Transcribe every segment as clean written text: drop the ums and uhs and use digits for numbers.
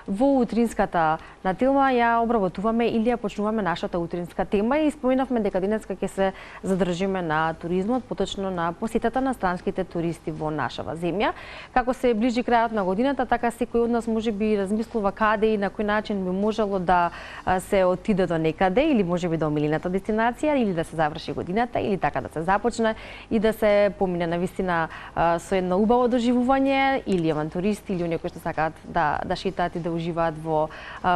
Во утринската на тема ја обработуваме или ја почнуваме нашата утринска тема и споменавме дека денеска ќе се задржиме на туризмот, поточно на посетата на странските туристи во нашава земја. Како се ближи крајот на годината, така секој од нас можеби размислува каде и на кој начин би можело да се отиде до некаде или можеби до омилената дестинација или да се заврши годината или така да се започне и да се помине навистина со едно убаво доживување или авантуристи или оние кои што сакаат да шетаат и да уживаат во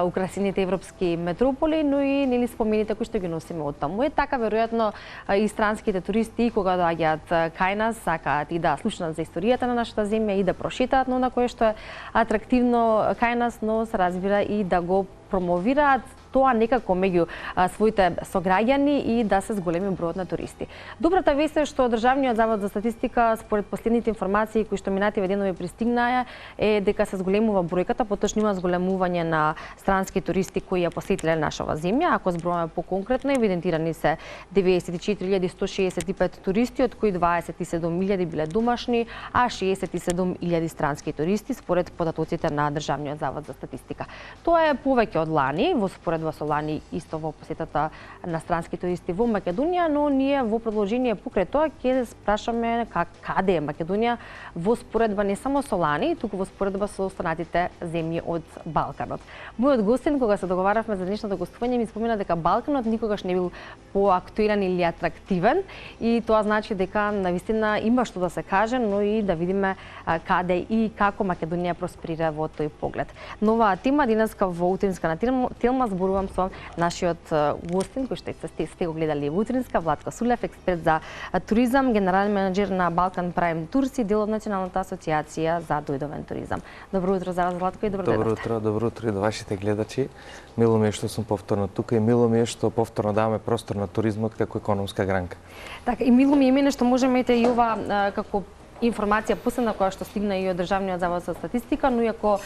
украсените европски метрополи, но и нели спомените кои што ги носиме од таму. Е така веројатно и странските туристи кога доаѓаат кај нас сакаат и да слушнат за историјата на нашата земја и да прошетаат на она кое што е атрактивно кај нас, но се разбира и да го промовираат тоа некако меѓу своите сограѓани и да се зголеми бројот на туристи. Добрата вест е што Државниот завод за статистика според последните информации кои што минативе денови пристигнаа е дека се зголемува бројката, поточно има зголемување на странски туристи кои ја посетиле нашава земја. Ако зборуваме поконкретно, евидентирани се 94.165 туристи, од кои 27.000 биле домашни, а 67.000 странски туристи според податоците на Државниот завод за статистика. Тоа е повеќе од лани, во споредба со лани исто во посетата на странски туристи во Македонија, но ние во продолжение покрај тоа ќе спрашаме каде е Македонија во споредба не само со лани, туку во споредба со останатите земји од Балканот. Мојот гостин кога се договаравме за денешното гостување ми спомена дека Балканот никогаш не бил поактуелен или атрактивен и тоа значи дека навистина има што да се каже, но и да видиме каде и како Македонија просперира во тој поглед. Нова тема денеска во утринска на тема зборувам со нашиот гостин кој што сте го гледали во утринска, Владко Сулев, експерт за туризам, генерален менеджер на Балкан Прайм Турс и дел од Националната асоциација за дојдовен туризам. Добро утро за вас, Владко, и добро утро и до вашите гледачи. Мило ми е што сум повторно тука и мило ми е што повторно даваме простор на туризмот како економска гранка. Така, и мило ми е мене што можеме и ова како информација последна која што стигна и од Државниот завод за статистика, но иако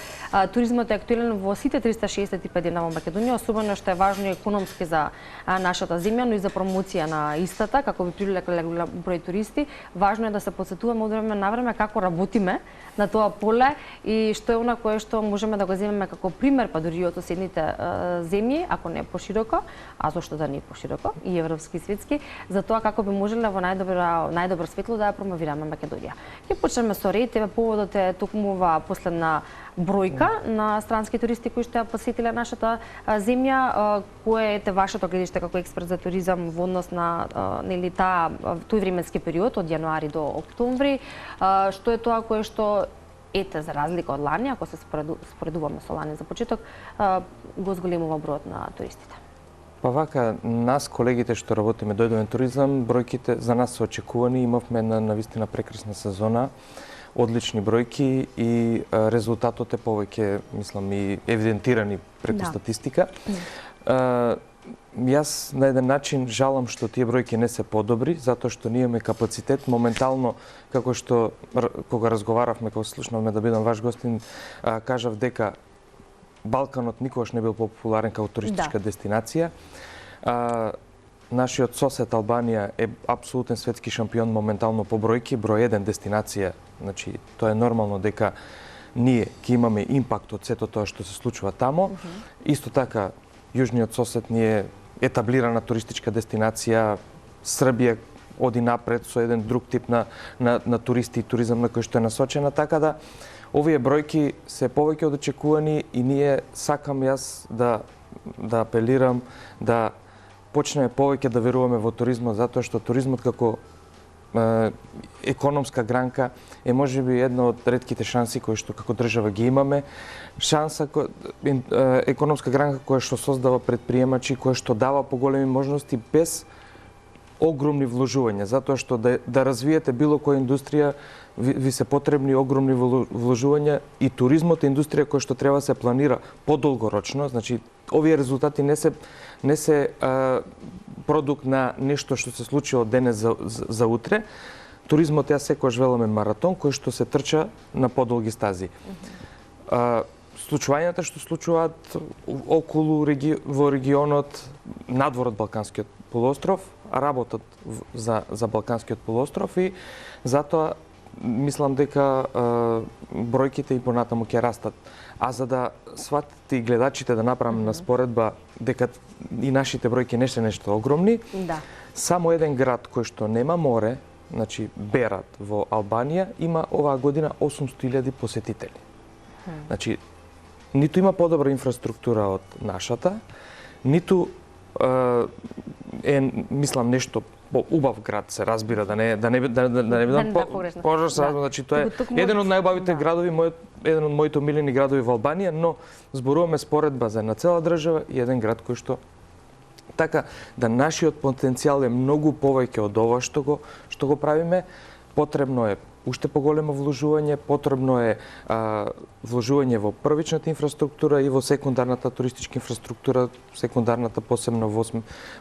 туризмот е актуелен во сите 365 дена во Македонија, особено што е важно и економски за нашата земја, но и за промоција на истата, како би привлекле голем број туристи, важно е да се потсетуваме од време на време како работиме на тоа поле и што е она кое што можеме да го земеме како пример па дури од соседните земји, ако не пошироко, а зошто да не пошироко, и европски и светски, за тоа како би можеле во најдобро светло да ја промовираме Македонија. Ќе почнеме со ред, поводот е токму ова последна бројка на странски туристи кои што ја посетиле нашата земја. Кое е вашето гледиште како експерт за туризам во однос на нели тој временски период од јануари до октомври? Што е тоа кое што ете за разлика од лани, ако се споредуваме со лани за почеток, го зголемува бројот на туристите? Па вака, нас колегите што работиме дојдовен туризам, бројките за нас се очекувани, имавме навистина прекрасна сезона, одлични бројки и резултатот е повеќе, мислам, и евидентирани преку статистика. Јас на еден начин жалам што тие бројки не се подобри, затоа што ние имаме капацитет моментално, како што кога разговаравме, кога слушнавме да бидам ваш гостин, кажав дека Балканот никогаш не бил популарен како туристичка дестинација. Нашиот сосед Албанија е апсолутен светски шампион моментално по бројки, број 1 дестинација. Значи, тоа е нормално дека ние ќе имаме импакт од сето тоа што се случува тамо. Исто така, јужниот сосед ни е етаблирана туристичка дестинација. Србија оди напред со еден друг тип на туристи и туризам на кој што е насочена, така да овие бројки се повеќе од очекувани и ние сакам јас да апелирам да почнеме повеќе да веруваме во туризмот, затоа што туризмот како економска гранка е можеби една од ретките шанси кои што како држава ги имаме. Шанса економска гранка која што создава предприемачи, која што дава поголеми можности без огромни вложувања, затоа што да развиете било која индустрија ви се потребни огромни вложувања и туризмот е индустрија која што треба да се планира подолгорочно, значи овие резултати не се продукт на нешто што се случи од денес за утре. Туризмот е секогаш веламе маратон кој што се трча на подолги стази. Случувањата што случуваат околу во регионот надвор од Балканскиот полуостров, работат за Балканскиот полуостров и затоа мислам дека бројките и понатаму ќе растат. А за да сватите и гледачите да направиме на споредба дека и нашите бројки не се нешто огромни, Да. само еден град кој што нема море, значи Берат во Албанија, има оваа година 800.000 посетители. Значи, ниту има подобра инфраструктура од нашата, ниту мислам нешто убав град, се разбира, да не бидам погрешно се разбира, значи тоа е еден од најубавите градови, еден од моите омилени градови во Албанија, но зборуваме споредба за една цела држава и еден град кој што така да нашиот потенцијал е многу повеќе од ова што го правиме. Потребно е уште поголемо вложување, потребно е вложување во првичната инфраструктура и во секундарната туристичка инфраструктура, секундарната посебно во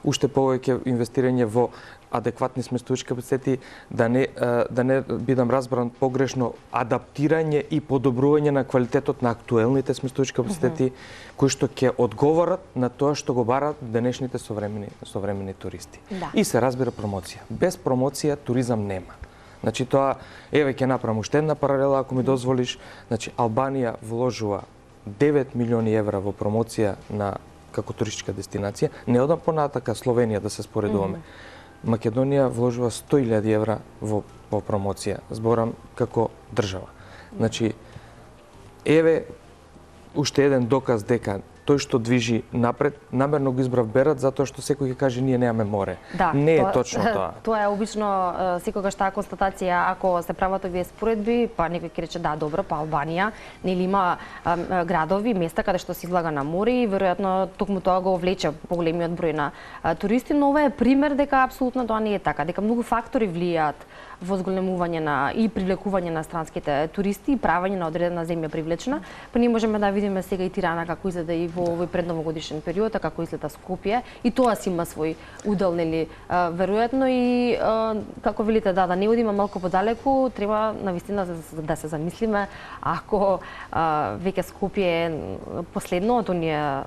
уште повеќе инвестирање во адекватни сместувачки капацитети, да не бидам разбран погрешно, адаптирање и подобрување на квалитетот на актуелните сместувачки капацитети кои што ќе одговорат на тоа што го бараат денешните современи туристи. Да. И се разбира промоција. Без промоција туризам нема. Значи тоа, еве ќе направам уште една паралела, ако ми дозволиш. Значи Албанија вложува 9 милиони евра во промоција на како туристичка дестинација, не одам понатака Словенија да се споредуваме. Македонија вложува 100.000 евра во промоција, зборам како држава. Значи еве уште еден доказ дека тој што движи напред, намерно го избрав Берат затоа што секој ќе каже ние немаме море. Да, не е точно тоа. Тоа е обично секогаш таа констатација, ако се прават овие споредби, па некој ќе рече да, добро, па Албанија нели има градови, места каде што се излага на море и веројатно токму тоа го влече поголемиот број на туристи, но ова е пример дека апсолутно тоа не е така, дека многу фактори влијаат во зголемување и привлекување на странските туристи и правење на одредена земја привлечна. Па ние можеме да видиме сега и Тирана како изгледа и во овој предновогодишен период, како изгледа Скопје, и тоа си има свој удел, нели, веројатно и како велите да не одиме малку подалеку, треба навистина да се замислиме ако веќе Скопје е последно од оние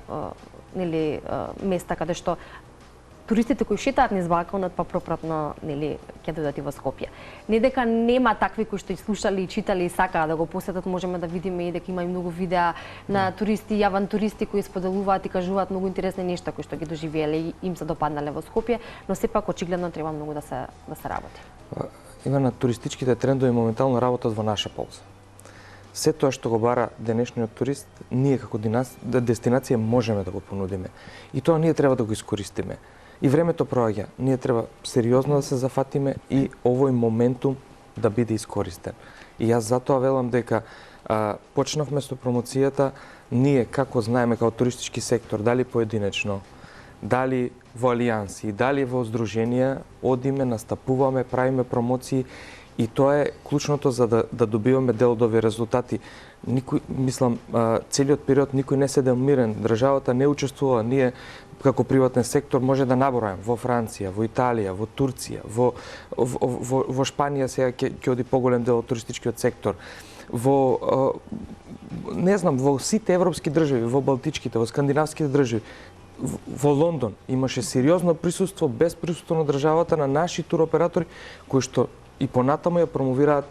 нели места каде што туристите кои шетаат низ Балканот па пропратно нели ќе дојдат и во Скопје. Не дека нема такви кои што и слушали и читали и сакаат да го посетат, можеме да видиме и дека има и многу видеа на туристи и авантуристи кои споделуваат и кажуваат многу интересни нешта кои што ги доживееле и им се допаднале во Скопје, но сепак очигледно треба многу да се работи. Ивана, туристичките трендови моментално работат во наша полза. Се тоа што го бара денешниот турист, ние како дестинација можеме да го понудиме. И тоа ние треба да го искористиме. И времето проаѓа. Ние треба сериозно да се зафатиме и овој моментум да биде искористен. И јас затоа велам дека почнавме со промоцијата, ние како знаеме како туристички сектор, дали поединечно, дали во алијанси, дали во здруженија, одиме, настапуваме, правиме промоции и тоа е клучното за да добиваме дел од овие резултати. Мислам, целиот период никој не седел мирен, државата не учествува, ние како приватен сектор може да набројам во Франција, во Италија, во Турција, во Шпанија сега ќе оди поголем дел од туристичкиот сектор. Во сите европски држави, во балтичките, во скандинавските држави, во Лондон имаше сериозно присуство без присуство на државата на наши туроператори кои што и понатаму ја промовираат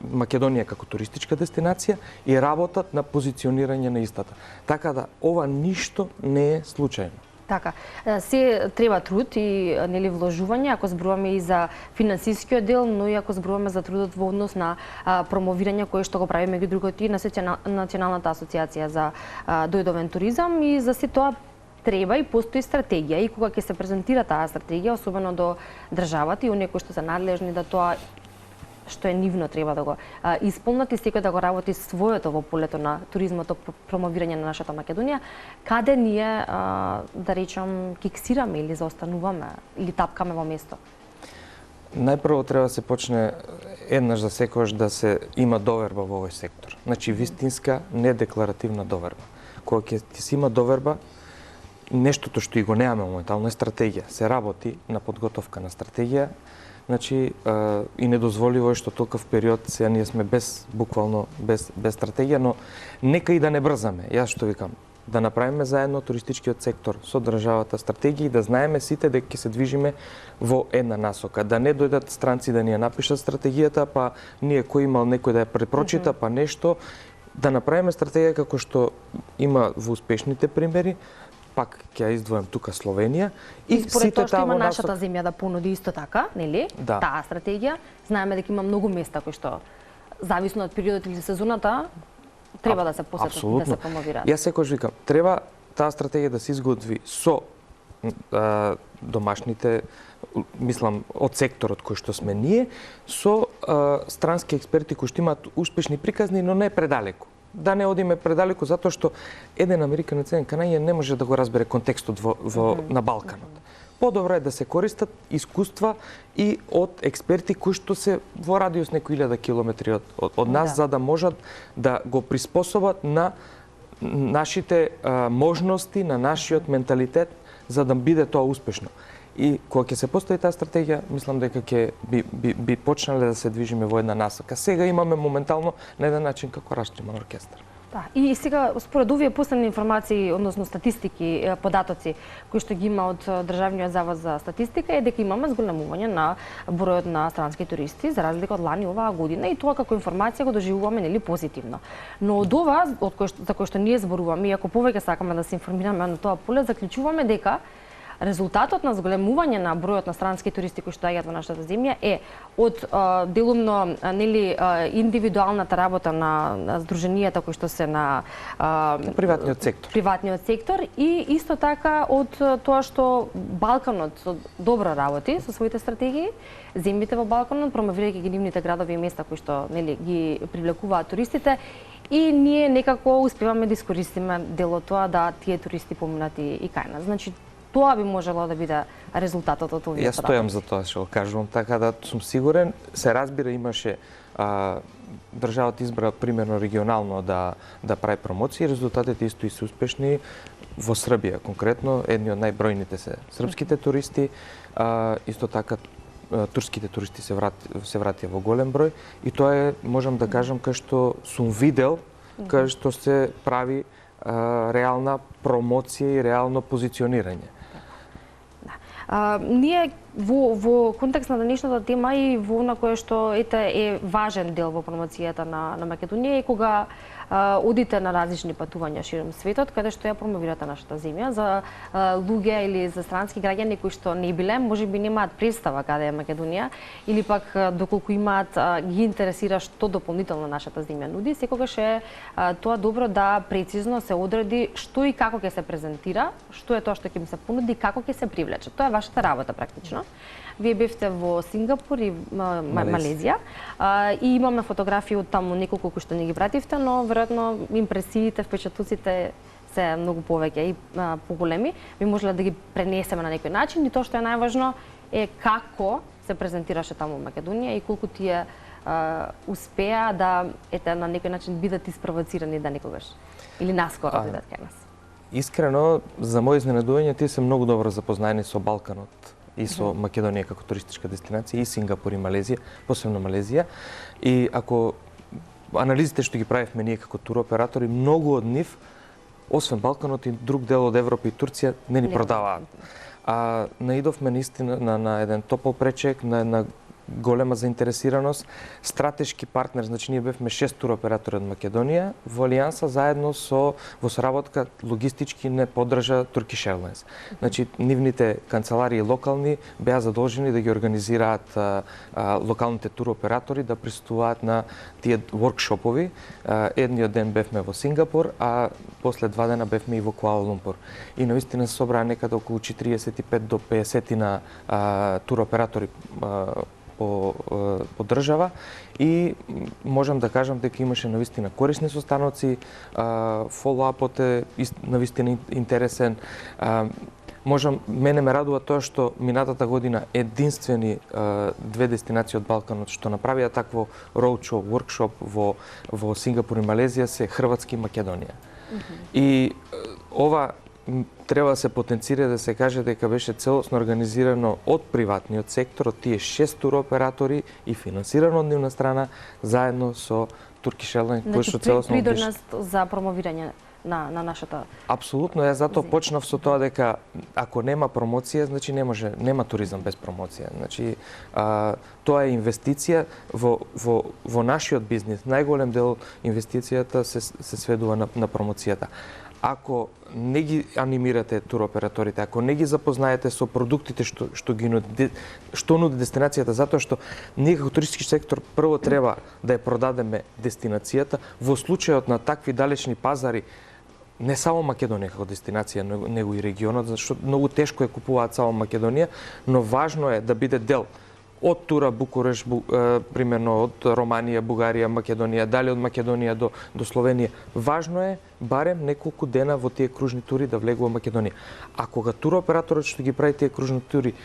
Македонија како туристичка дестинација и работат на позиционирање на истата. Така да ова ништо не е случајно. Така, се треба труд и нели вложување, ако зборуваме и за финансискиот дел, но и ако зборуваме за трудот во однос на промовирање кое што го прави меѓу другото и на Националната асоциација за дојдовен туризам и за се тоа треба и постои стратегија и кога ќе се презентира таа стратегија, особено до државата и оние кои што се надлежни да тоа што е нивно треба да го исполнат и секој да го работи своето во полето на туризмото, промовирање на нашата Македонија, каде ние, да речам, киксираме или заостануваме или тапкаме во место? Најпрво треба да се почне еднаш за секојаш да се има доверба во овој сектор. Значи вистинска, недекларативна доверба. Кога ќе се има доверба, нештото што и го немаме моментално е стратегија. Се работи на подготовка на стратегија. Значи, и недозволиво е што толков период сега ние сме буквално без стратегија, но нека и да не брзаме. Јас што викам, да направиме заедно туристичкиот сектор со државата стратегија и да знаеме сите дека ќе се движиме во една насока. Да не дојдат странци да ни ја напишат стратегијата, па ние кој имал некој да ја препрочита, па нешто. Да направиме стратегија како што има во успешните примери, пак ќе ја издвојам тука Словенија и според тоа што има нашата земја да понуди исто така, нели? Да. Таа стратегија, знаеме дека има многу места кои што зависно од периодот или сезоната треба да се посетат и да се промовираат. Јас секогаш викам, треба таа стратегија да се изготви со домашните, мислам, од секторот кој што сме ние, со странски експерти кои што имаат успешни приказни, но не предалеку. Да не одиме предалеку, затоа што еден американец, еден канаѓан не може да го разбере контекстот на Балканот. Подобро е да се користат искуства и од експерти кои што се во радиус некои 1000 километри од нас, за да можат да го приспособат на нашите можности, на нашиот менталитет, за да биде тоа успешно. И кога ќе се постави таа стратегија, мислам дека ќе би почнале да се движиме во една насока. Сега имаме моментално на еден начин како расчиман оркестар. Да, и сега според овие последни информации, односно статистики, податоци кои што ги има од Државниот завод за статистика, е дека имаме зголемување на бројот на странски туристи за разлика од лани оваа година, и тоа како информација го доживуваме нели позитивно. Но од ова за кој што ние зборуваме, и ако повеќе сакаме да се информираме на тоа поле, заклучуваме дека резултатот на зголемување на бројот на странски туристи кои што доаѓаат во нашата земја е од делумно нели индивидуалната работа на здруженијата кои што се на приватниот сектор и исто така од тоа што Балканот добро работи со своите стратегии, земјите во Балканот промовирајќи ги нивните градови и места кои што нели ги привлекуваат туристите, и ние некако успеваме да искористиме дел од тоа да тие туристи поминат и кај нас. Значи тоа би можело да биде резултатот од овие податоци. Јас стојам за тоа што го кажувам, така да сум сигурен. Се разбира, имаше државата избра примерно регионално да прави промоции, резултатите исто и се успешни во Србија конкретно, едни од најбројните се српските туристи, исто така турските туристи се вратија во голем број, и тоа е, можам да кажам, кај што сум видел, кај што се прави реална промоција и реално позиционирање. Ние во контекст на денешната тема и во на кое што е важен дел во промоцијата на Македонија, е кога одите на различни патувања широм светот, каде што ја промовирате нашата земја за луѓе или за странски граѓани кои што не биле, можеби немаат представа каде е Македонија, или пак доколку имаат ги интересира што дополнително нашата земја нуди, секогаш е тоа добро да прецизно се одреди што и како ќе се презентира, што е тоа што ќе им се понуди, како ќе се привлече. Тоа е вашата работа практично. Вие бевте во Сингапур и Малезија и имаме фотографии од таму неколку кои што не ги пративте, но веројатно импресиите, впечатоците се многу повеќе и поголеми. Би можеле да ги пренесеме на некој начин, и тоа што е најважно е како се презентираше таму Македонија и колку тие успеа да на некој начин бидат испровоцирани да некогаш или наскоро бидат кај нас. Искрено, за моје изненадување, тие се многу добро запознаени со Балканот и со Македонија како туристичка дестинација, и Сингапур и Малезија, посебно Малезија. И ако анализите што ги правевме ние како туроператори, многу од нив, освен Балканот и друг дел од Европа и Турција, не ни продаваат. Наидовме наистина на еден топол пречек, на голема заинтересираност, стратешки партнер, значи ние бевме 6 туроператори од Македонија во алијанса, заедно во соработка логистички не поддржа Turkish Airlines. Значи нивните канцеларии локални беа задолжени да ги организираат локалните туроператори да присуствуваат на тие воркшопови. Едниот ден бевме во Сингапур, а после 2 дена бевме и во Куала Лумпур. И наистина се собраа некаде околу 45 до 50 на туроператори по држава, и можам да кажам дека имаше навистина корисни состаноци, фолоапот е навистина интересен. Мене ме радува тоа што минатата година единствени две дестинации од Балканот што направија такво роудшоу, воркшоп во Сингапур и Малезија се Хрватска и Македонија. И ова треба да се потенцира, да се каже дека беше целосно организирано од приватниот сектор, од тие 6 туроператори и финансирано од нивна страна, заедно со Turkish Airlines, кој што целосно придонес за промовирање на нашата. Апсолутно, јас затоа почнав со тоа дека ако нема промоција, значи нема туризам без промоција. Значи тоа е инвестиција во нашиот бизнис. Најголем дел инвестицијата се сведува на промоцијата. Ако не ги анимирате туроператорите, ако не ги запознаете со продуктите што нуди дестинацијата, затоа што ние како туристички сектор прво треба да ја продадеме дестинацијата. Во случајот на такви далечни пазари, не само Македонија како дестинација, него и регионот, зашто многу тешко е купуваат само Македонија, но важно е да биде дел од Тура, Букуреш, примерно од Романија, Бугарија, Македонија, дали од Македонија до Словенија. Важно е барем неколку дена во тие кружни тури да влегува Македонија. А кога туроператорот што ги прави тие кружни тури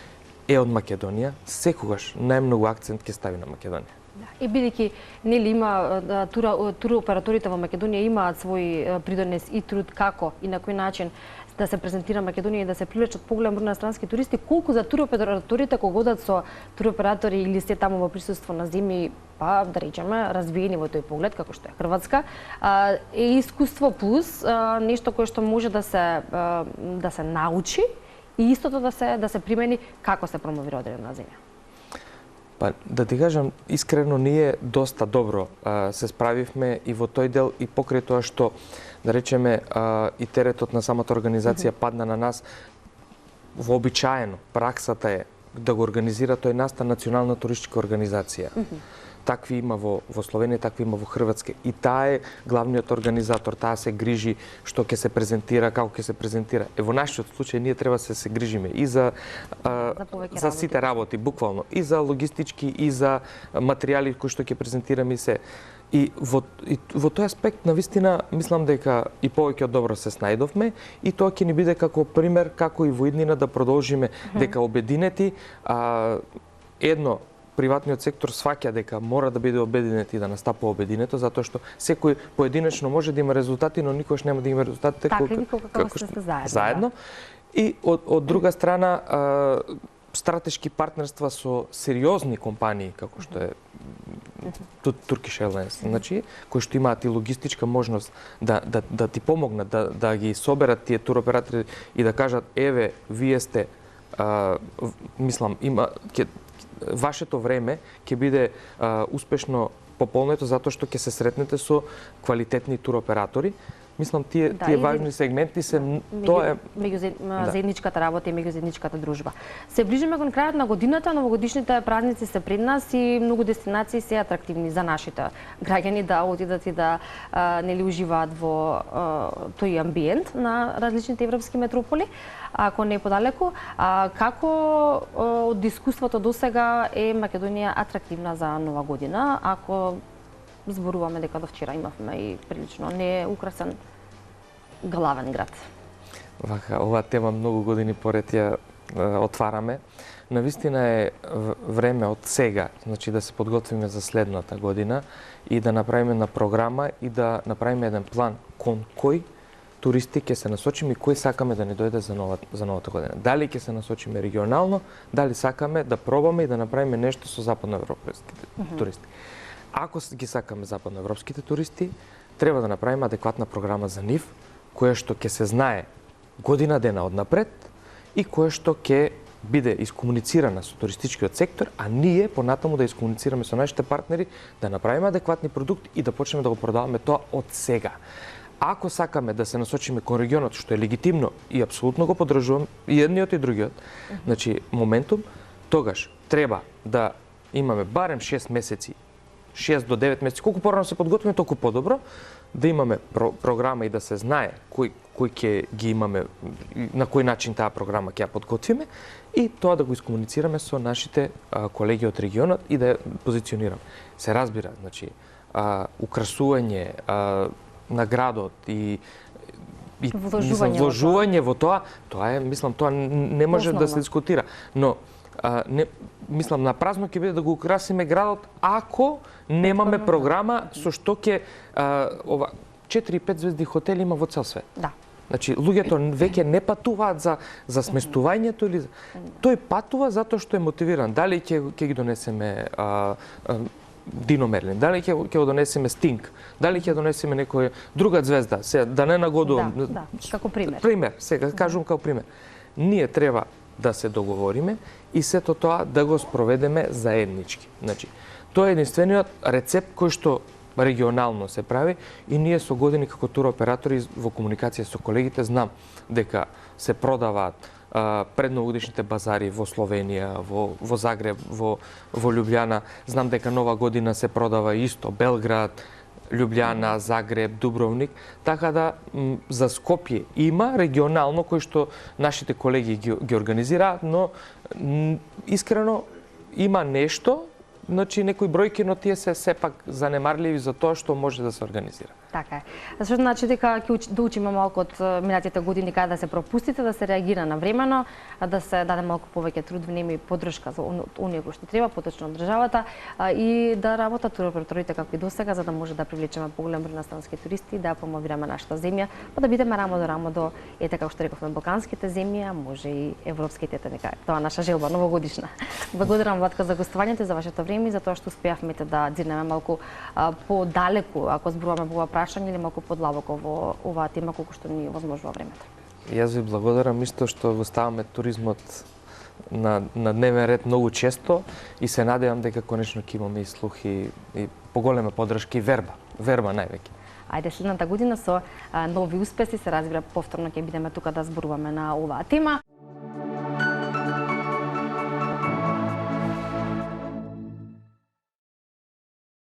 е од Македонија, секогаш најмногу акцент ќе стави на Македонија. И бидејќи нели има туроператорите во Македонија имаат свој придонес и труд како и на кој начин да се презентира Македонија и да се привлечат поголем број на странски туристи, колку за туроператорите кога одат со туроператори или се таму во присуство на земји, па да речеме развиени во тој поглед како што е Хрватска, е искуство плюс нешто кое што може да се научи и истото да се примени како се промовира одредена земја. Па, да ти кажам, искрено ние доста добро се справивме и во тој дел и покрај тоа што, да речеме, и теретот на самата организација падна на нас. Вообичаено, праксата е да го организира тој настан национална туристичка организација. Такви има во Словенија, такви има во Хрватска. И таа е главниот организатор, таа се грижи што ќе се презентира, како ќе се презентира. Во нашиот случај ние треба се грижиме и за сите работи, буквално, и за логистички, и за материјали кои што ќе презентираме и се. И во тој аспект, навистина, мислам дека и повеќе од добро се снајдовме и тоа ќе ни биде како пример, како и во иднина да продолжиме, дека обединети едно приватниот сектор сваќа дека мора да биде обединет и да настапува обединето, затоа што секој поединечно може да има резултати, но никош нема да има резултатите како сте заедно. И од друга страна, стратешки партнерства со сериозни компании, како што е Turkish Airlines, значи, кои што имаат и логистичка можност да ти помогнат, да ги соберат тие туроператори и да кажат, еве, вие сте, мислам, вашето време ќе биде успешно пополнето затоа што ќе се сретнете со квалитетни туроператори. Мислам, тие важни сегменти се тоа е заедничката работа и меѓузаедничката дружба. Се ближиме кон крајот на годината, новогодишните празници се пред нас и многу дестинации се атрактивни за нашите граѓани да отидат и да нели уживаат во тој амбиент на различните европски метрополи, ако не подалеку. Како од искуството досега е Македонија атрактивна за нова година, ако зборуваме дека до вчера имавме и прилично не украсен главен град? Вака, оваа тема многу години поред ја отвараме. Навистина е време од сега, значи да се подготвиме за следната година и да направиме на програма и да направиме еден план кон кој туристи ќе се насочиме и кој сакаме да ни дојде за новата година. Дали ќе се насочиме регионално, дали сакаме да пробаме и да направиме нешто со западноевропските туристи. Ако ги сакаме западноевропските туристи, треба да направиме адекватна програма за нив, која што ќе се знае година дена однапред и која што ќе биде искомуницирана со туристичкиот сектор, а ние понатаму да искомуницираме со нашите партнери, да направиме адекватни продукти и да почнеме да го продаваме тоа од сега. Ако сакаме да се насочиме кон регионот, што е легитимно и апсолутно го поддржувам, и едниот и другиот, значи моментум, тогаш треба да имаме барем 6 месеци, 6 до 9 месеци, колку порано се подготвиме, толку подобро, да имаме програма и да се знае кој ќе ги имаме, на кој начин таа програма ќе ја подготвиме и тоа да го искомуницираме со нашите колеги од регионот и да ја позиционираме. Се разбира, значи, украсување на градот и вложување во тоа е, мислам, тоа не може да се дискутира, но мислам, на празно ќе биде да го украсиме градот ако немаме програма со што ќе 4-5 звезди хотели има во цел свет. Да. Значи, луѓето веќе не патуваат за сместувањето или тој патува затоа што е мотивиран. Дали ќе ги донесеме Дино Мерлин, дали ќе го донесеме Стинг, дали ќе донесеме некоја друга звезда, сега да не нагодувам. Да, како пример. Пример, сега кажувам како пример. Ние треба да се договориме и сето тоа да го спроведеме заеднички. Значи, тоа е единствениот рецепт кој што регионално се прави и ние со години како туроператори во комуникација со колегите знам дека се продаваат предновогодишните базари во Словенија, во Загреб, во Лјубљана. Знам дека Нова година се продава исто Белград, Лјубљана, Загреб, Дубровник, така да за Скопје има регионално кој што нашите колеги ги организираат, но искрено има нешто, значи некои бројки, но тие се сепак занемарливи за тоа што може да се организира. Така е. Зашто значи дека ќе да учиме малку од минатите години каде да се пропустите, да се реагира навремено, да се даде малку повеќе труд, време и поддршка за оние кои што треба, поточно од државата и да работат туроператорите како и досега за да може да привлечеме поголем број инострански туристи, да промовираме нашата земја, па да бидеме рамо до рамо до како што рековме балканските земји, а може и европските, нека тоа е наша желба новогодишна. Благодарам Владко за гостувањето и за вашето време и за тоа што успеавме да дзирнеме малку подалеку, ако зборуваме во прашање или малку подлабоко во оваа тема колку што ни возможува времето. Јас ви благодарам исто што го ставаме туризмот на дневен ред многу често и се надевам дека конечно ќе имаме и слух и поголема поддршка и верба највеќе. Ајде следната година со нови успеси се разбира повторно ќе бидеме тука да зборуваме на оваа тема.